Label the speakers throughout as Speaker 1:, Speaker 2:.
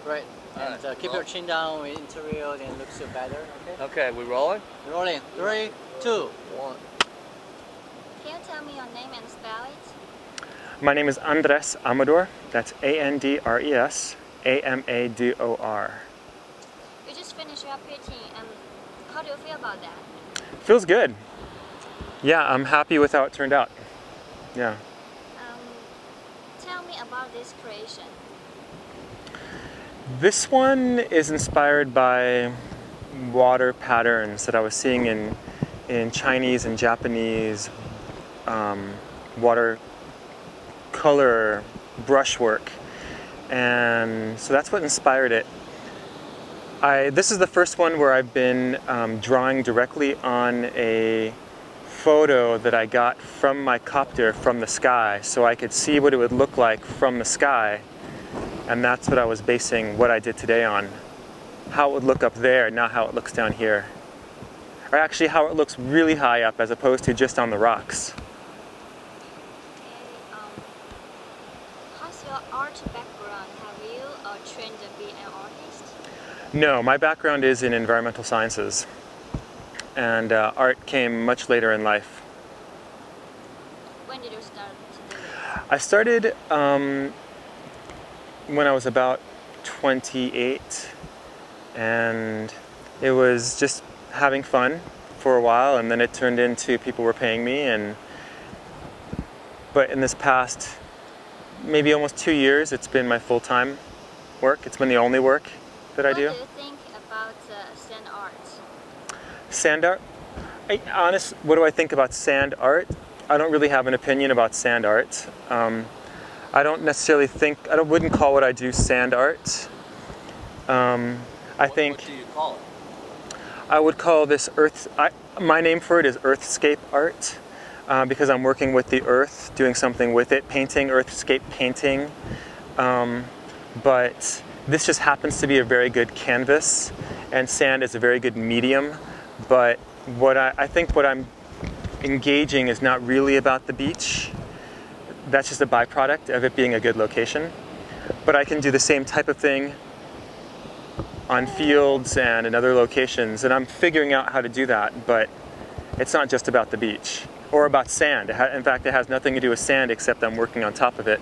Speaker 1: Great. And
Speaker 2: Alright,
Speaker 1: keep your chin down with interior, then looks better. Okay.
Speaker 2: Okay, we rolling?
Speaker 1: Rolling. 3, 2, 1.
Speaker 3: Can you tell me your name and spell it?
Speaker 4: My name is Andres Amador. That's Andres Amador.
Speaker 3: You just finished your painting, and how do you feel about that?
Speaker 4: Feels good. Yeah, I'm happy with how it turned out. Yeah.
Speaker 3: Tell me about this creation.
Speaker 4: This one is inspired by water patterns that I was seeing in Chinese and Japanese watercolor brushwork, and so that's what inspired it. This is the first one where I've been drawing directly on a photo that I got from my copter from the sky, so I could see what it would look like from the sky, and that's what I was basing what I did today on. How it would look up there, not how it looks down here. Or actually how it looks really high up as opposed to just on the rocks.
Speaker 3: Okay, how's your art background? Have you trained to be an artist?
Speaker 4: No, my background is in environmental sciences, and art came much later in life.
Speaker 3: When did you start to do this?
Speaker 4: I started when I was about 28, and it was just having fun for a while, and then it turned into people were paying me, but in this past maybe almost 2 years, it's been my full-time work. It's been the only work that I do.
Speaker 3: What do you think about sand art?
Speaker 4: Sand art? What do I think about sand art? I don't really have an opinion about sand art. I don't necessarily think, wouldn't call what I do sand art. What do
Speaker 2: you call it?
Speaker 4: I would call this my name for it is earthscape art, because I'm working with the earth, doing something with it, painting, earthscape painting. But this just happens to be a very good canvas, and sand is a very good medium. But I think what I'm engaging is not really about the beach. That's just a byproduct of it being a good location. But I can do the same type of thing on fields and in other locations, and I'm figuring out how to do that, but it's not just about the beach or about sand. In fact, it has nothing to do with sand except I'm working on top of it.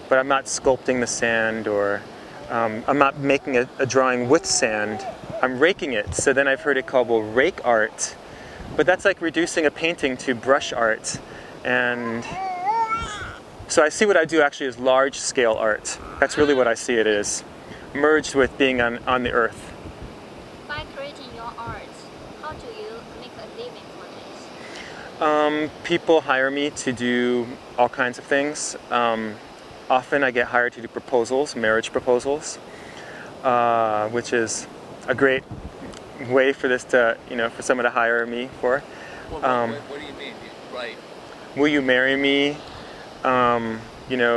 Speaker 4: But I'm not sculpting the sand, or I'm not making a drawing with sand. I'm raking it. So then I've heard it called, well, rake art, but that's like reducing a painting to brush art. And so I see what I do actually as large scale art. That's really what I see it is, merged with being on the earth.
Speaker 3: By creating your art, how do you make a living for this?
Speaker 4: People hire me to do all kinds of things. Often I get hired to do proposals, marriage proposals, which is a great way for this to, for someone to hire me for.
Speaker 2: Well, what do you mean? Right.
Speaker 4: Will you marry me?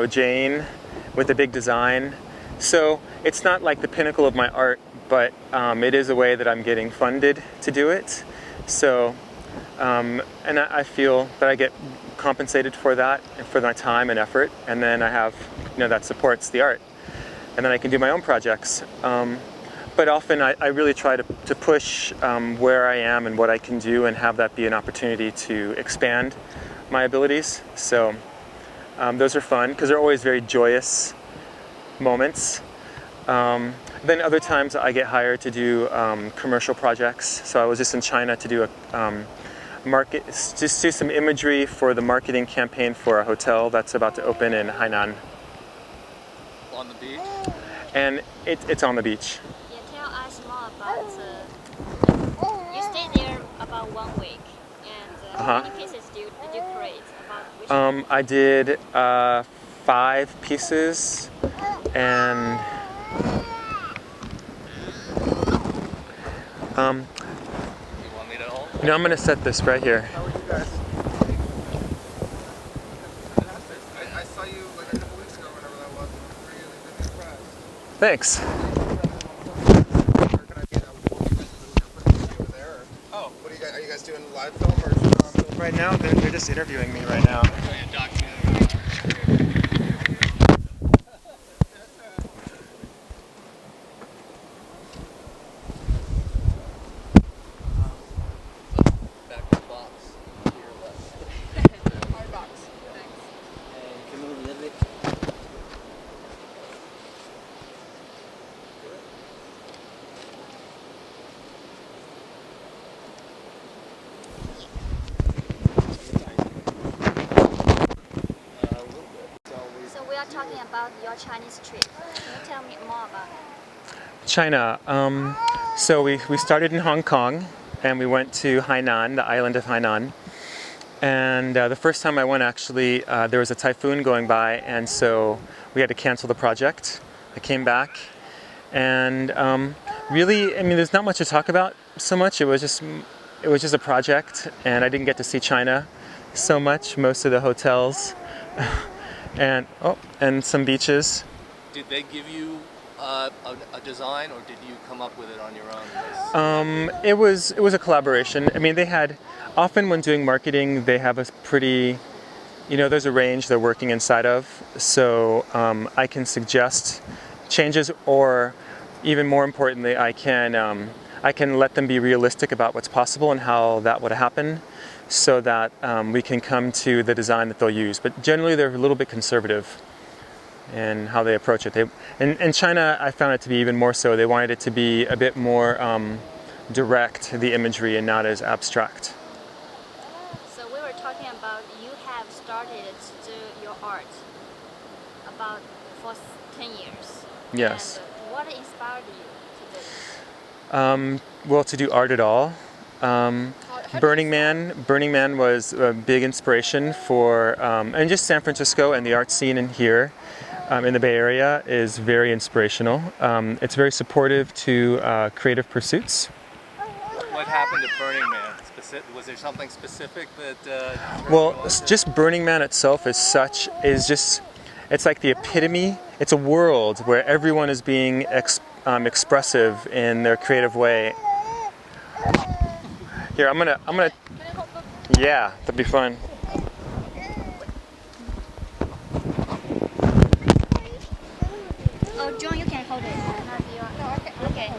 Speaker 4: Jane, with a big design. So it's not like the pinnacle of my art, but it is a way that I'm getting funded to do it. So, and I feel that I get compensated for that, for my time and effort, and then I have, that supports the art. And then I can do my own projects. But often I really try to push where I am and what I can do, and have that be an opportunity to expand my abilities. So those are fun, because they're always very joyous moments. Then other times I get hired to do commercial projects. So I was just in China to do just do some imagery for the marketing campaign for a hotel that's about to open in Hainan.
Speaker 2: On the beach?
Speaker 4: And it's on the beach.
Speaker 3: Yeah, tell us more about, you stayed there about 1 week, and how many pieces did you create? About which
Speaker 4: I did 5 pieces, and
Speaker 2: you want me to hold?
Speaker 4: I'm going to set this right here.
Speaker 5: How are you guys? I saw you like a couple weeks ago, whenever that was. I'm really impressed.
Speaker 4: Thanks.
Speaker 5: Where can I be? Over there. Oh, what are you guys doing? Live film or just
Speaker 4: Right now, they're just interviewing me right now.
Speaker 3: about your Chinese trip. Can you tell me more about it?
Speaker 4: China. So we started in Hong Kong, and we went to Hainan, the island of Hainan. And the first time I went, actually, there was a typhoon going by, and so we had to cancel the project. I came back, and really, I mean, there's not much to talk about so much. It was just a project, and I didn't get to see China so much. Most of the hotels, and some beaches.
Speaker 2: Did they give you a design, or did you come up with it on your own?
Speaker 4: It was a collaboration. I mean, they had often when doing marketing, they have a pretty, there's a range they're working inside of. So I can suggest changes, or even more importantly, I can let them be realistic about what's possible and how that would happen, so that we can come to the design that they'll use. But generally, they're a little bit conservative in how they approach it. In China, I found it to be even more so. They wanted it to be a bit more direct, the imagery, and not as abstract.
Speaker 3: So we were talking about you have started to do your art for 10 years.
Speaker 4: Yes.
Speaker 3: And what inspired you to do this?
Speaker 4: Well, to do art at all. Burning Man was a big inspiration for, and just San Francisco and the art scene in here, in the Bay Area is very inspirational. It's very supportive to creative pursuits.
Speaker 2: What happened to Burning Man? Was there something specific that?
Speaker 4: Well, just Burning Man itself it's like the epitome. It's a world where everyone is being expressive in their creative way. Here, I'm gonna. Yeah, that'd be fun.
Speaker 3: Oh, John, you can hold it. Okay.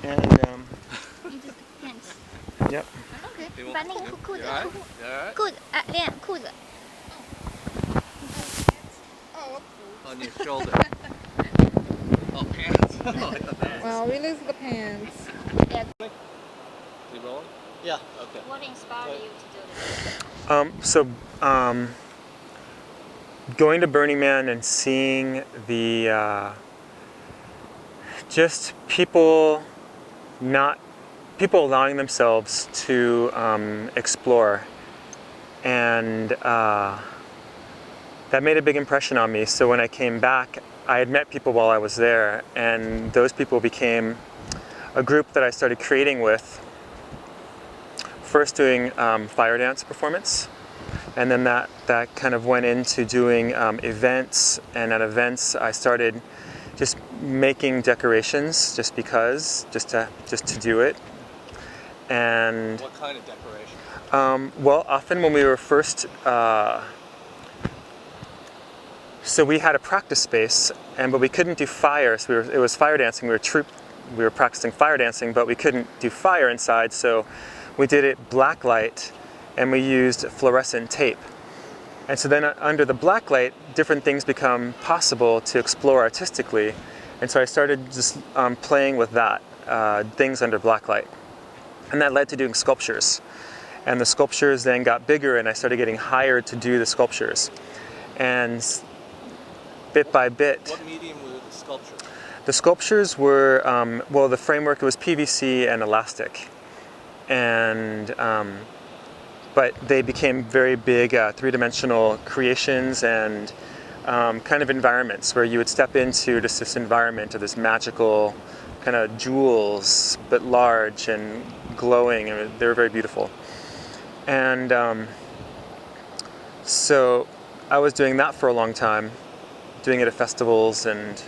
Speaker 4: And
Speaker 3: Thanks.
Speaker 4: yep.
Speaker 3: OK，把那个裤子
Speaker 2: You alright?
Speaker 3: 裤子啊，练裤子。
Speaker 2: On your shoulder. Oh, pants.
Speaker 6: Well, release the pants.
Speaker 2: You rolling?
Speaker 1: Yeah.
Speaker 2: Okay.
Speaker 3: What inspired you to do this?
Speaker 4: Going to Burning Man and seeing the just people allowing themselves to explore, and that made a big impression on me. So when I came back, I had met people while I was there, and those people became a group that I started creating with. First doing fire dance performance, and then that kind of went into doing events, and at events I started just making decorations just to do it. And
Speaker 2: What kind of decoration?
Speaker 4: well, often when we were first so we had a practice space, but we couldn't do fire, so it was fire dancing. We were practicing fire dancing, but we couldn't do fire inside, so we did it blacklight, and we used fluorescent tape. And so then under the blacklight, different things become possible to explore artistically. And so I started just playing with that, things under blacklight. And that led to doing sculptures. And the sculptures then got bigger, and I started getting hired to do the sculptures. And bit by bit.
Speaker 2: What medium were the sculptures?
Speaker 4: The sculptures were, the framework, it was PVC and elastic. And but they became very big three-dimensional creations and kind of environments where you would step into just this environment of this magical kind of jewels, but large and glowing, and they were very beautiful. And so I was doing that for a long time, doing it at festivals, and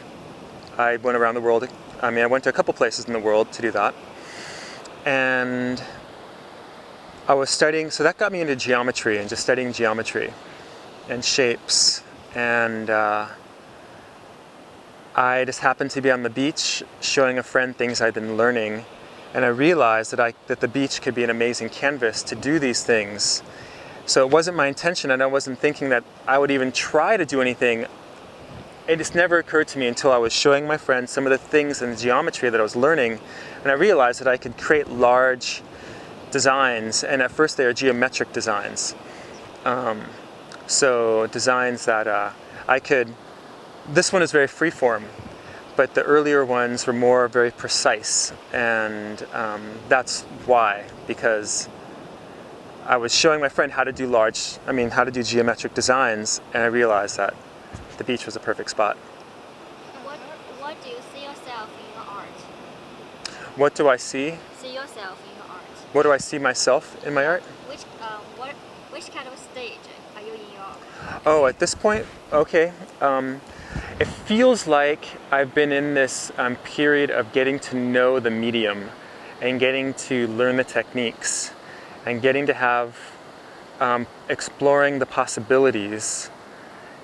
Speaker 4: I went around the world. I went to a couple places in the world to do that. And I was studying, so that got me into geometry and just studying geometry and shapes. And I just happened to be on the beach showing a friend things I'd been learning, and I realized that the beach could be an amazing canvas to do these things. So it wasn't my intention, and I wasn't thinking that I would even try to do anything. It just never occurred to me until I was showing my friends some of the things in geometry that I was learning, and I realized that I could create large designs, and at first they are geometric designs. So designs that I could. This one is very freeform, but the earlier ones were more very precise, and that's why, because I was showing my friend how to do geometric designs, and I realized that the beach was a perfect spot.
Speaker 3: What do you see yourself in your art?
Speaker 4: What do I see?
Speaker 3: See yourself in your art.
Speaker 4: What do I see myself in my art?
Speaker 3: Which kind of stage are you in your art?
Speaker 4: Oh, at this point, okay. It feels like I've been in this period of getting to know the medium and getting to learn the techniques and getting to have exploring the possibilities.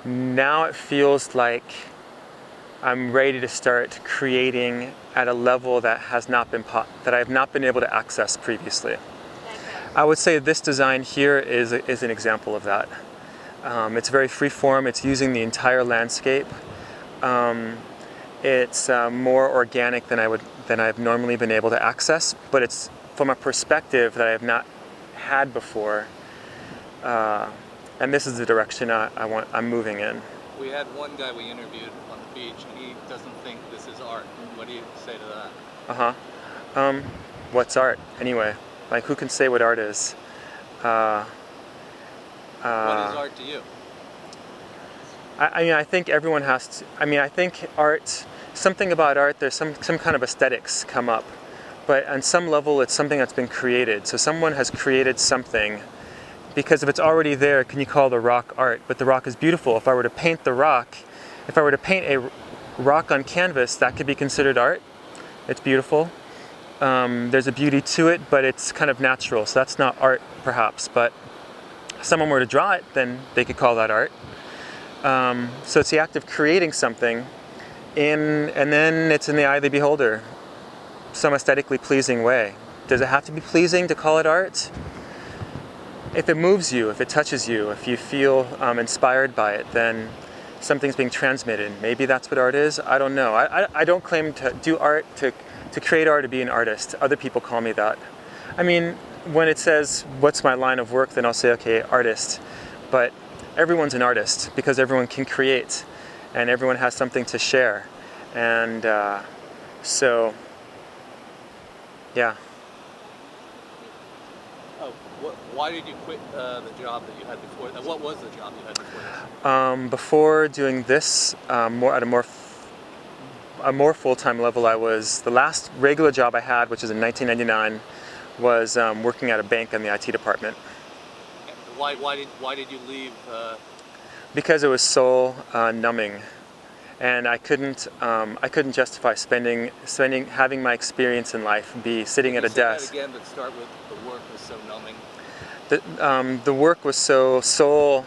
Speaker 4: Now it feels like I'm ready to start creating at a level that has not been that I have not been able to access previously. I would say this design here is an example of that. It's very free-form. It's using the entire landscape. It's more organic than I've normally been able to access, but it's from a perspective that I have not had before. And this is the direction I'm moving in.
Speaker 2: We had one guy we interviewed on the beach, and he doesn't think this is art. What do you say to that?
Speaker 4: What's art anyway? Like, who can say what art is?
Speaker 2: What is art to you?
Speaker 4: I think everyone has to. I think art. Something about art. There's some kind of aesthetics come up, but on some level, it's something that's been created. So someone has created something. Because if it's already there, can you call the rock art? But the rock is beautiful. If I were to paint a rock on canvas, that could be considered art. It's beautiful. There's a beauty to it, but it's kind of natural. So that's not art, perhaps. But if someone were to draw it, then they could call that art. So it's the act of creating something, and then it's in the eye of the beholder, some aesthetically pleasing way. Does it have to be pleasing to call it art? If it moves you, if it touches you, if you feel inspired by it, then something's being transmitted. Maybe that's what art is. I don't know. I don't claim to do art, to create art, to be an artist. Other people call me that. When it says, what's my line of work, then I'll say, okay, artist. But everyone's an artist because everyone can create and everyone has something to share. And so, yeah.
Speaker 2: Why did you quit the job that you had before? What was the job you had before this?
Speaker 4: Before doing this, at a more full-time level, the last regular job I had, which was in 1999, was working at a bank in the IT department.
Speaker 2: Why did you leave?
Speaker 4: Because it was soul numbing, and I couldn't justify having my experience in life be sitting at a desk.
Speaker 2: That again, but start with the work was so numbing.
Speaker 4: The work was so soul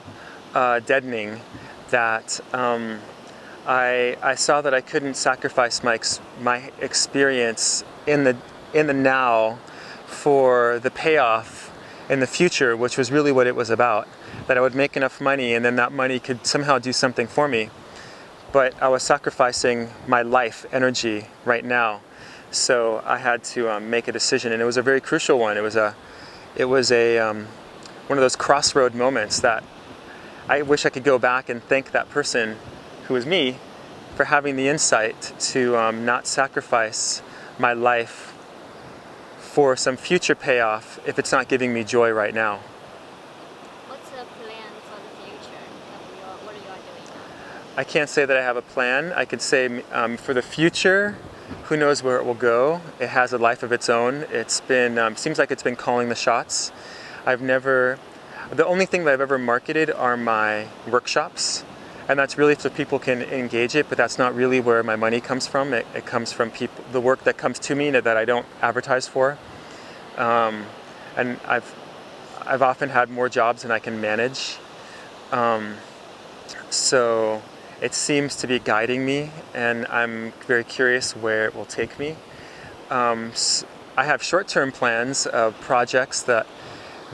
Speaker 4: deadening that I saw that I couldn't sacrifice my experience in the now for the payoff in the future, which was really what it was about. That I would make enough money, and then that money could somehow do something for me. But I was sacrificing my life energy right now, so I had to make a decision, and it was a very crucial one. It was one of those crossroad moments that I wish I could go back and thank that person, who was me, for having the insight to not sacrifice my life for some future payoff if it's not giving me joy right now.
Speaker 3: What's the plan for the future? What are you doing now?
Speaker 4: I can't say that I have a plan. I could say for the future, who knows where it will go. It has a life of its own. It's been seems like it's been calling the shots. The only thing that I've ever marketed are my workshops, and that's really so people can engage it, but that's not really where my money comes from. It comes from the work that comes to me that I don't advertise for. And I've often had more jobs than I can manage. So it seems to be guiding me, and I'm very curious where it will take me. I have short-term plans of projects that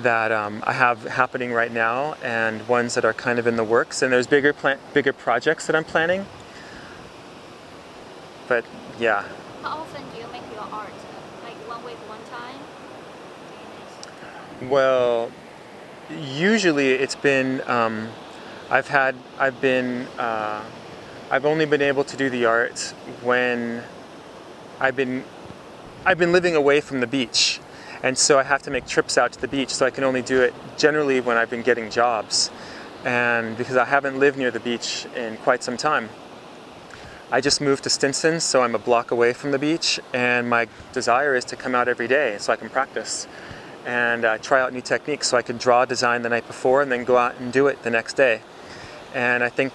Speaker 4: I have happening right now, and ones that are kind of in the works. And there's bigger projects that I'm planning. But yeah.
Speaker 3: How often do you make your art? Like 1 week, one time?
Speaker 4: Well, usually it's been I've only been able to do the art when I've been living away from the beach, and so I have to make trips out to the beach. So I can only do it generally when I've been getting jobs, and because I haven't lived near the beach in quite some time. I just moved to Stinson, so I'm a block away from the beach, and my desire is to come out every day so I can practice and try out new techniques, so I can draw a design the night before and then go out and do it the next day. And I think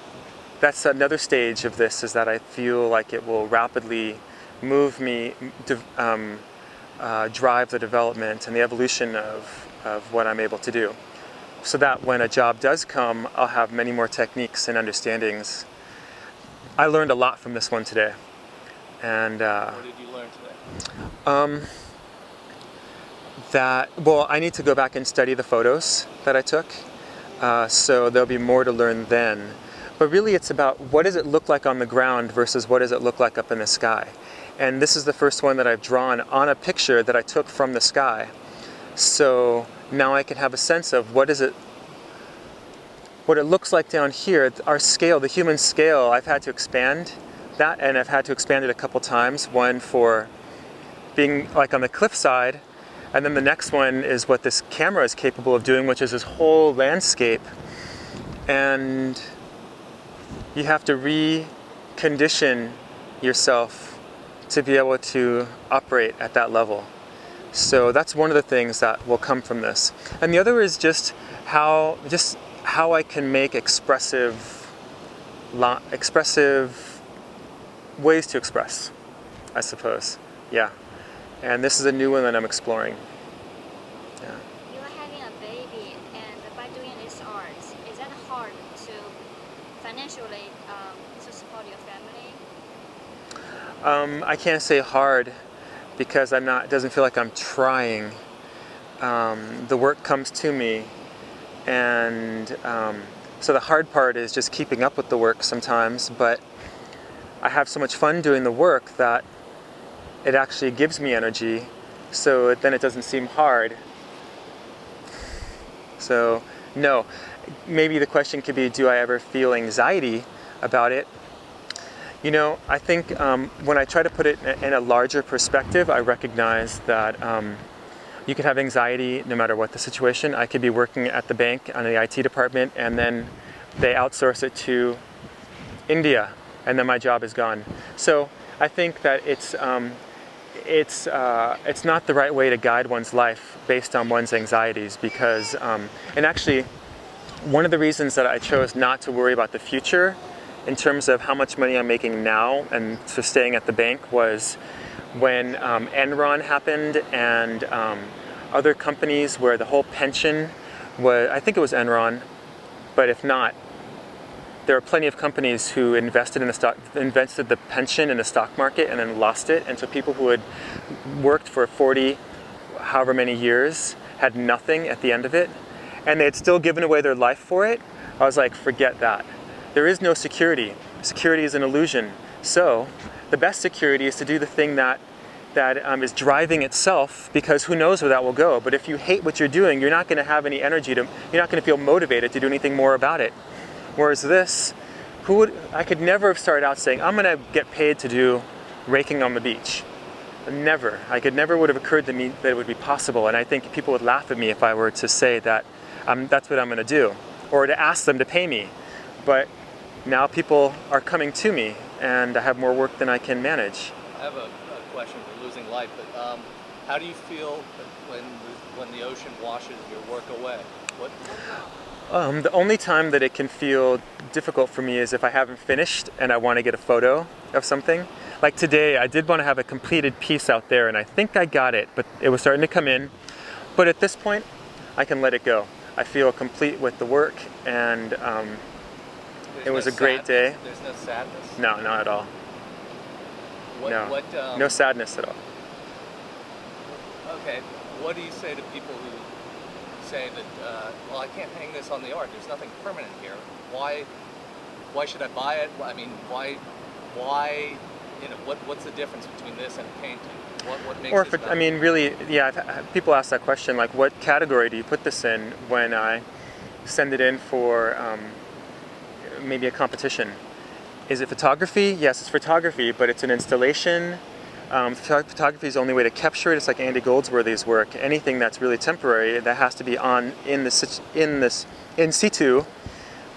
Speaker 4: that's another stage of this, is that I feel like it will rapidly move me, drive the development and the evolution of what I'm able to do. So that when a job does come, I'll have many more techniques and understandings. I learned a lot from this one today. And
Speaker 2: What did you learn today?
Speaker 4: I need to go back and study the photos that I took. So there'll be more to learn then. But really it's about what does it look like on the ground versus what does it look like up in the sky. And this is the first one that I've drawn on a picture that I took from the sky. So now I can have a sense of what it looks like down here. Our scale, the human scale, I've had to expand that, and I've had to expand it a couple times. One for being like on the cliffside, and then the next one is what this camera is capable of doing, which is this whole landscape. And you have to recondition yourself to be able to operate at that level. So that's one of the things that will come from this. And the other is just how I can make expressive ways to express, I suppose. Yeah. And this is a new one that I'm exploring. Yeah.
Speaker 3: You are having a baby, and by doing this art, is that hard to financially to support your family?
Speaker 4: I can't say hard because it doesn't feel like I'm trying. The work comes to me, and so the hard part is just keeping up with the work sometimes, but I have so much fun doing the work that it actually gives me energy, so then it doesn't seem hard. So no, maybe the question could be, do I ever feel anxiety about it? You know, I think when I try to put it in a larger perspective, I recognize that you can have anxiety no matter what the situation. I could be working at the bank on the IT department, and then they outsource it to India, and then my job is gone. So I think that it's not the right way to guide one's life based on one's anxieties, because and actually one of the reasons that I chose not to worry about the future in terms of how much money I'm making now and for staying at the bank was when Enron happened, and other companies where the whole pension was, I think it was Enron, but if not, there are plenty of companies who invested the pension in the stock market and then lost it. And so people who had worked for 40, however many years, had nothing at the end of it, and they had still given away their life for it. I was like, forget that. There is no security. Security is an illusion. So the best security is to do the thing that is driving itself, because who knows where that will go. But if you hate what you're doing, you're not going to have any energy you're not going to feel motivated to do anything more about it. Whereas this, I could never have started out saying, I'm going to get paid to do raking on the beach. Never. Never would have occurred to me that it would be possible. And I think people would laugh at me if I were to say that that's what I'm going to do, or to ask them to pay me. But now people are coming to me, and I have more work than I can manage.
Speaker 2: I have a question for losing light, but how do you feel when the ocean washes your work away?
Speaker 4: The only time that it can feel difficult for me is if I haven't finished and I want to get a photo of something. Like today, I did want to have a completed piece out there, and I think I got it, but it was starting to come in. But at this point, I can let it go. I feel complete with the work, and it was a great day.
Speaker 2: There's no sadness?
Speaker 4: No, not at all. No sadness at all.
Speaker 2: Okay, what do you say to people who say that, well, I can't hang this on the art, there's nothing permanent here. Why should I buy it? I mean, why you know, what's the difference between this and a painting? What makes
Speaker 4: Or
Speaker 2: this
Speaker 4: for, I
Speaker 2: valuable?
Speaker 4: mean, really, yeah. People ask that question, like, what category do you put this in when I send it in for maybe a competition? Is it photography? Yes, it's photography, but it's an installation. Photography is the only way to capture it. It's like Andy Goldsworthy's work. Anything that's really temporary, that has to be on in situ.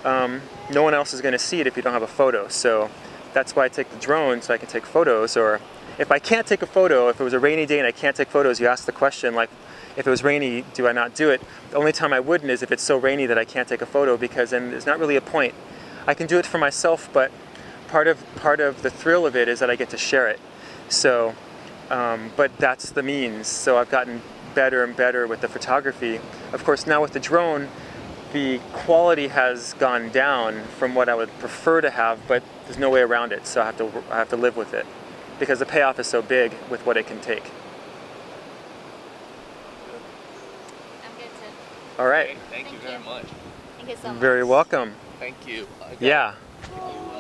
Speaker 4: No one else is going to see it if you don't have a photo. So that's why I take the drone, so I can take photos. Or if I can't take a photo, if it was a rainy day and I can't take photos, you ask the question, like, if it was rainy, do I not do it? The only time I wouldn't is if it's so rainy that I can't take a photo, because then there's not really a point. I can do it for myself, but part of the thrill of it is that I get to share it. So, but that's the means. So I've gotten better and better with the photography. Of course, now with the drone, the quality has gone down from what I would prefer to have, but there's no way around it. So I have to live with it, because the payoff is so big with what it can take.
Speaker 3: I'm good too.
Speaker 4: All right.
Speaker 2: Thank you
Speaker 3: Thank
Speaker 2: very
Speaker 3: you.
Speaker 2: much.
Speaker 3: Thank you so much.
Speaker 4: Very welcome.
Speaker 2: Thank you.
Speaker 4: Yeah.
Speaker 3: Thank you.